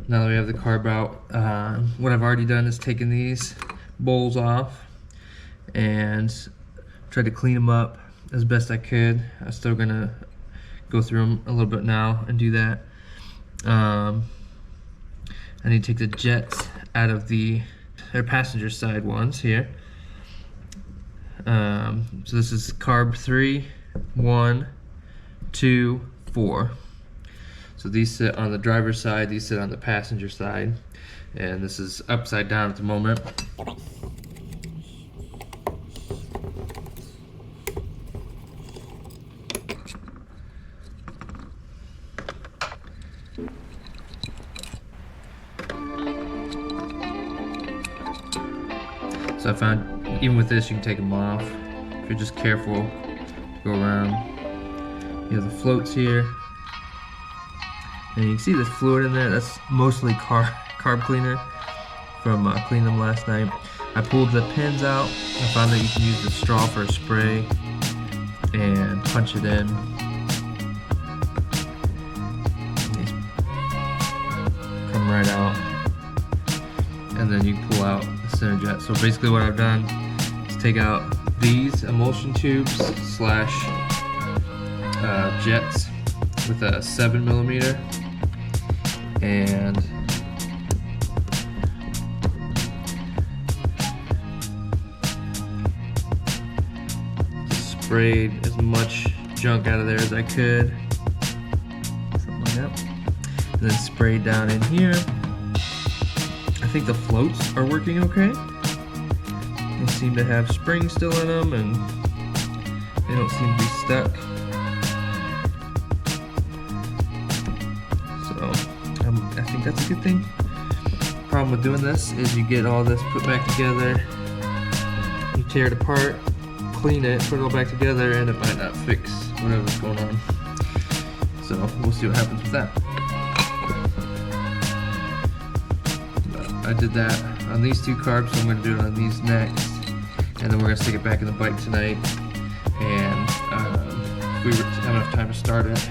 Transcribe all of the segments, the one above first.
now that we have the carb out, what I've already done is taken these bowls off and tried to clean them up as best I could. I'm still gonna go through them a little bit now and do that. I need to take the jets out of their passenger side ones here. So this is carb 3, 1, 2, 4. So these sit on the driver's side, these sit on the passenger side, and this is upside down at the moment. So I found even with this you can take them off if you're just careful to go around. You have the floats here, and you can see this fluid in there. That's mostly carb cleaner from cleaning them last night. I pulled the pins out. I found that you can use the straw for a spray and punch it in. These come right out, and then you pull out the center jet. So basically what I've done is take out these emulsion tubes slash jets with a 7mm, and sprayed as much junk out of there as I could, something like that, and then sprayed down in here. I think the floats are working okay. They seem to have springs still in them, and they don't seem to be stuck. So I think that's a good thing. Problem with doing this is you get all this put back together, you tear it apart, clean it, put it all back together, and it might not fix whatever's going on. So we'll see what happens with that. I did that on these two carbs, so I'm going to do it on these next, and then we're going to stick it back in the bike tonight, and if we have enough time to start it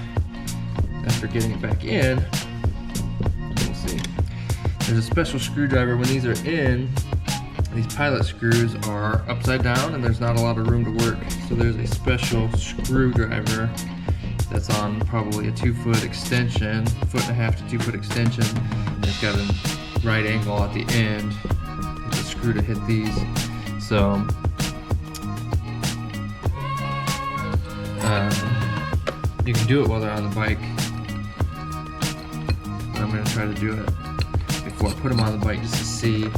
after getting it back in, we'll see. There's a special screwdriver when these are in. These pilot screws are upside down and there's not a lot of room to work, so there's a special screwdriver that's on probably a 2-foot extension, 1.5 to 2 foot extension, and it's got a right angle at the end with a screw to hit these. So you can do it while they're on the bike, but I'm going to try to do it before I put them on the bike just to see if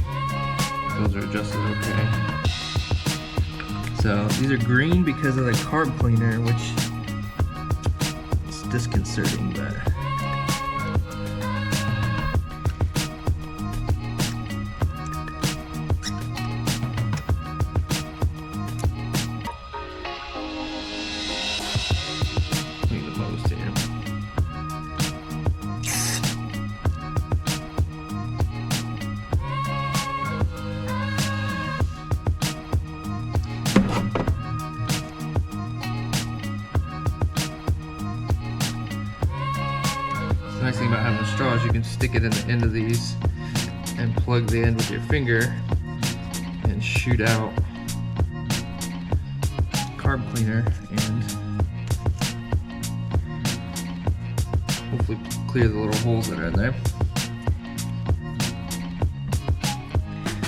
those are adjusted okay. So these are green because of the carb cleaner, which is disconcerting, but the nice thing about having the straw is you can stick it in the end of these and plug the end with your finger and shoot out carb cleaner and hopefully clear the little holes that are in there.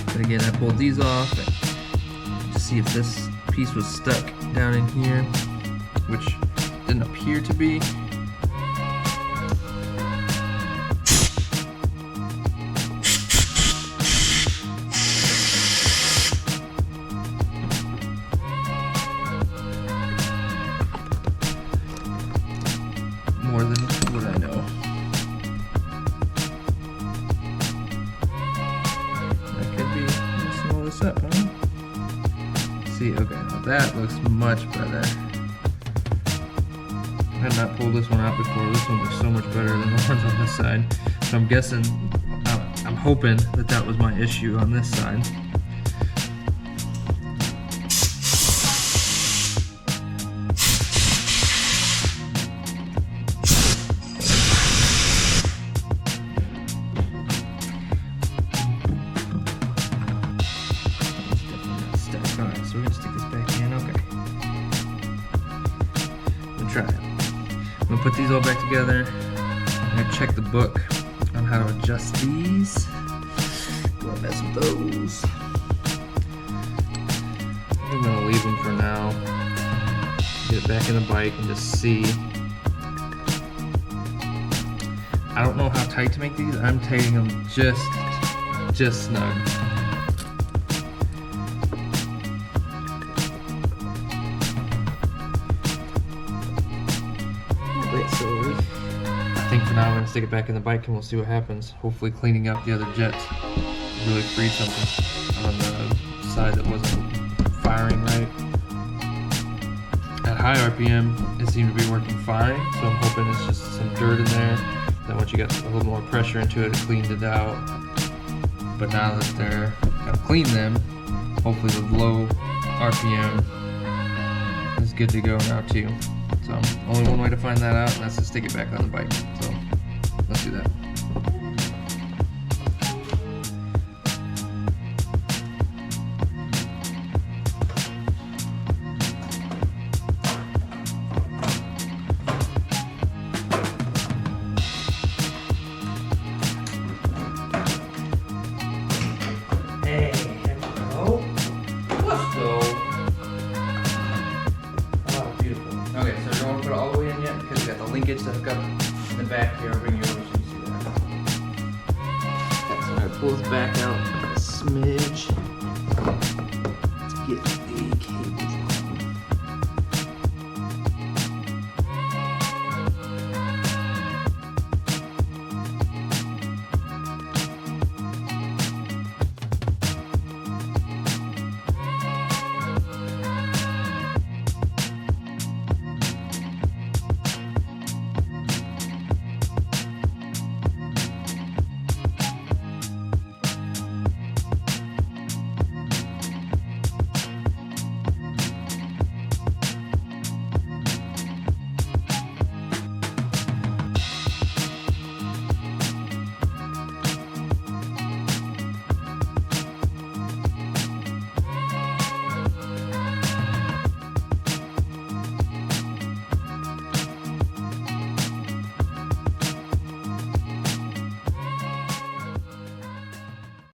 But again, I pulled these off to see if this piece was stuck down in here, which didn't appear to be. More than what I know. That could be messing all this up, huh? See, okay, now that looks much better. I had not pulled this one out before. This one looks so much better than the ones on this side. So I'm guessing, I'm hoping that that was my issue on this side. these all back together. I'm gonna check the book on how to adjust these. Don't mess with those. I'm gonna leave them for now. Get it back in the bike and just see. I don't know how tight to make these. I'm tightening them just snug. I think for now I'm going to stick it back in the bike and we'll see what happens. Hopefully cleaning up the other jets really freed something on the side that wasn't firing right. At high RPM it seemed to be working fine, so I'm hoping it's just some dirt in there. Then once you get a little more pressure into it, it cleaned it out. But now that they're gonna clean them, hopefully the low RPM is good to go now too. So only one way to find that out, and that's to stick it back on the bike. So let's do that. Hey, hello. Let's go. Oh, beautiful. Okay, so we don't want to put it all the way in yet because we got the linkage to hook up in the back here. I'll bring you over so you can see that. So I'm going to pull this back out a smidge.